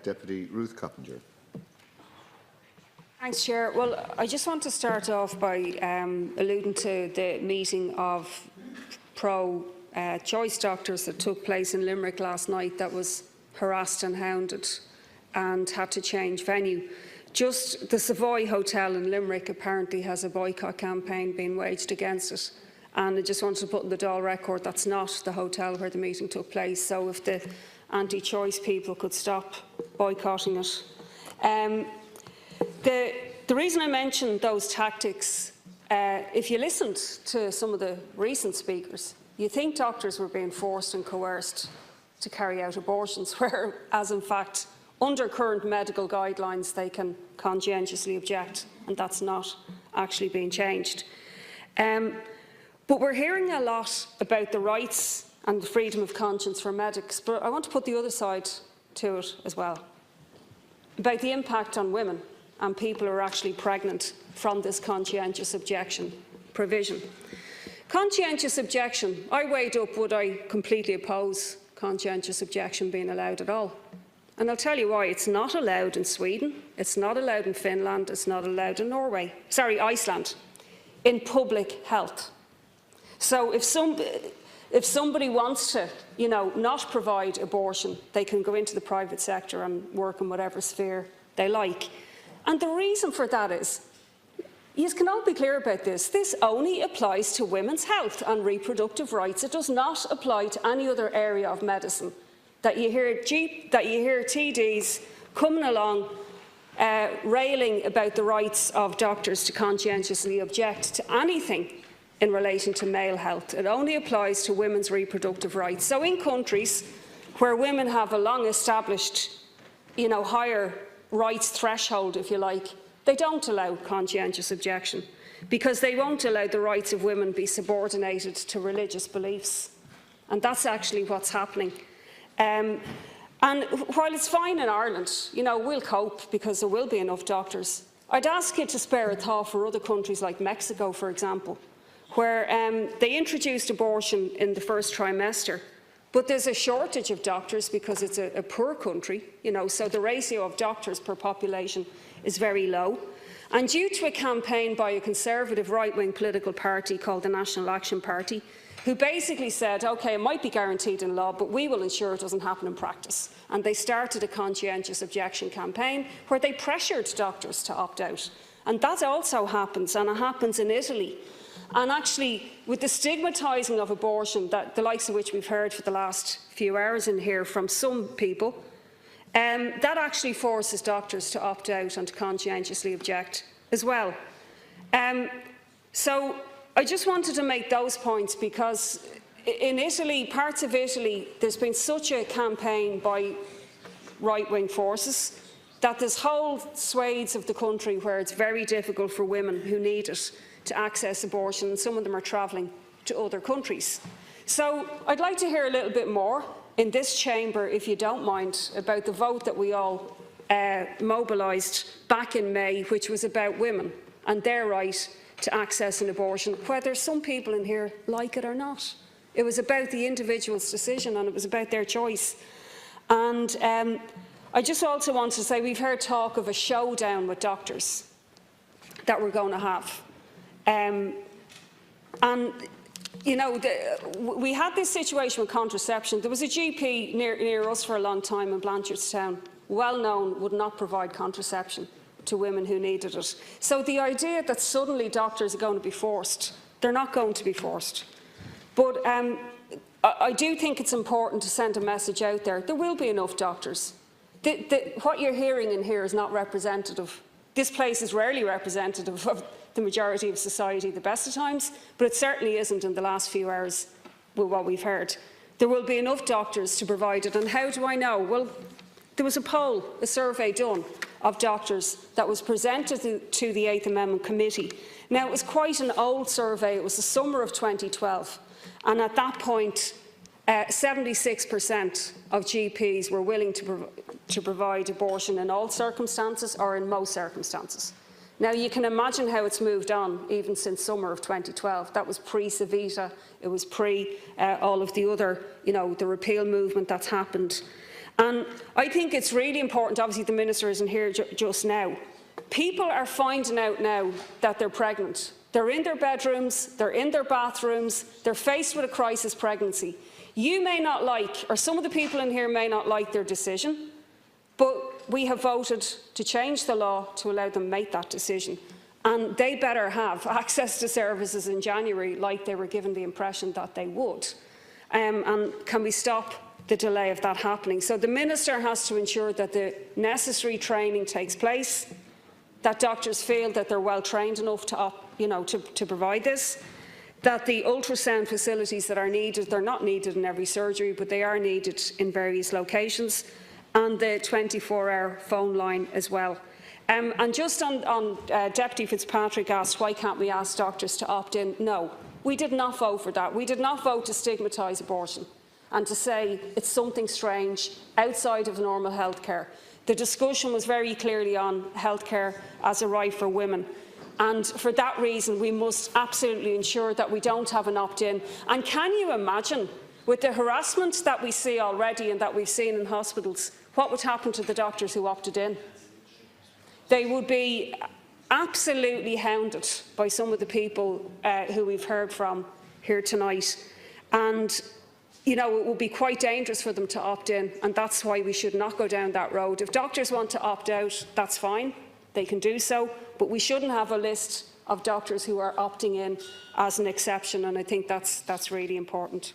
Deputy Ruth Coppinger. Thanks, Chair. Well, I just want to start off by alluding to the meeting of pro-choice doctors that took place in Limerick last night that was harassed and hounded and had to change venue. Just the Savoy Hotel in Limerick apparently has a boycott campaign being waged against it. And I just wanted to put in the Dáil record that's not the hotel where the meeting took place. So if the anti-choice people could stop boycotting it. The reason I mentioned those tactics, if you listened to some of the recent speakers, you think doctors were being forced and coerced to carry out abortions, whereas in fact, under current medical guidelines, they can conscientiously object, and that's not actually being changed. But we're hearing a lot about the rights and the freedom of conscience for medics, but I want to put the other side to it as well, about the impact on women and people who are actually pregnant from this conscientious objection provision. Conscientious objection, I weighed up, would I completely oppose conscientious objection being allowed at all? And I'll tell you why. It's not allowed in Sweden, it's not allowed in Finland, it's not allowed in Iceland, in public health. So if somebody wants to, not provide abortion, they can go into the private sector and work in whatever sphere they like. And the reason for that is, you can all be clear about this, this only applies to women's health and reproductive rights. It does not apply to any other area of medicine. That you hear TDs coming along railing about the rights of doctors to conscientiously object to anything in relation to male health. It only applies to women's reproductive rights. So in countries where women have a long-established, higher rights threshold, if you like, they don't allow conscientious objection because they won't allow the rights of women be subordinated to religious beliefs. And that's actually what's happening. And while it's fine in Ireland, we'll cope because there will be enough doctors. I'd ask you to spare a thought for other countries like Mexico, for example, where they introduced abortion in the first trimester, but there's a shortage of doctors because it's a poor country, so the ratio of doctors per population is very low. And due to a campaign by a conservative right-wing political party called the National Action Party, who basically said, OK, it might be guaranteed in law, but we will ensure it doesn't happen in practice. And they started a conscientious objection campaign where they pressured doctors to opt out. And that also happens, and it happens in Italy. And actually, with the stigmatising of abortion, that the likes of which we've heard for the last few hours in here from some people, that actually forces doctors to opt out and to conscientiously object as well. So I just wanted to make those points because in Italy, parts of Italy, there's been such a campaign by right-wing forces that there's whole swathes of the country where it's very difficult for women who need it to access abortion, and some of them are travelling to other countries. So I'd like to hear a little bit more in this chamber, if you don't mind, about the vote that we all mobilised back in May, which was about women and their right to access an abortion, whether some people in here like it or not. It was about the individual's decision and it was about their choice. And I just also want to say we've heard talk of a showdown with doctors that we're going to have. We had this situation with contraception. There was a GP near us for a long time in Blanchardstown, well known, would not provide contraception to women who needed it. So the idea that suddenly doctors are going to be forced, they're not going to be forced. But I do think it's important to send a message out there. There will be enough doctors. What you're hearing in here is not representative. This place is rarely representative of the majority of society at the best of times, but it certainly isn't in the last few hours with what we've heard. There will be enough doctors to provide it. And how do I know? Well, there was a poll, a survey done of doctors that was presented to the 8th Amendment Committee. Now, it was quite an old survey. It was the summer of 2012. And at that point, 76% of GPs were willing to provide abortion in all circumstances or in most circumstances. Now, you can imagine how it's moved on even since summer of 2012. That was pre-Savita. It was pre all of the other, the repeal movement that's happened. And I think it's really important, obviously the Minister isn't here just now, people are finding out now that they're pregnant. They're in their bedrooms, they're in their bathrooms, they're faced with a crisis pregnancy. You may not like, or some of the people in here may not like their decision, but we have voted to change the law to allow them to make that decision. And they better have access to services in January like they were given the impression that they would. And can we stop the delay of that happening? So the Minister has to ensure that the necessary training takes place, that doctors feel that they're well trained enough to provide this, that the ultrasound facilities that are needed, they're not needed in every surgery, but they are needed in various locations, and the 24-hour phone line as well. And just on Deputy Fitzpatrick asked, why can't we ask doctors to opt in? No, we did not vote for that. We did not vote to stigmatise abortion and to say it's something strange outside of normal healthcare. The discussion was very clearly on healthcare as a right for women. And for that reason, we must absolutely ensure that we don't have an opt-in. And can you imagine, with the harassment that we see already and that we've seen in hospitals, what would happen to the doctors who opted in? They would be absolutely hounded by some of the people who we've heard from here tonight. And it would be quite dangerous for them to opt in, and that's why we should not go down that road. If doctors want to opt out, that's fine, they can do so, but we shouldn't have a list of doctors who are opting in as an exception, and I think that's really important.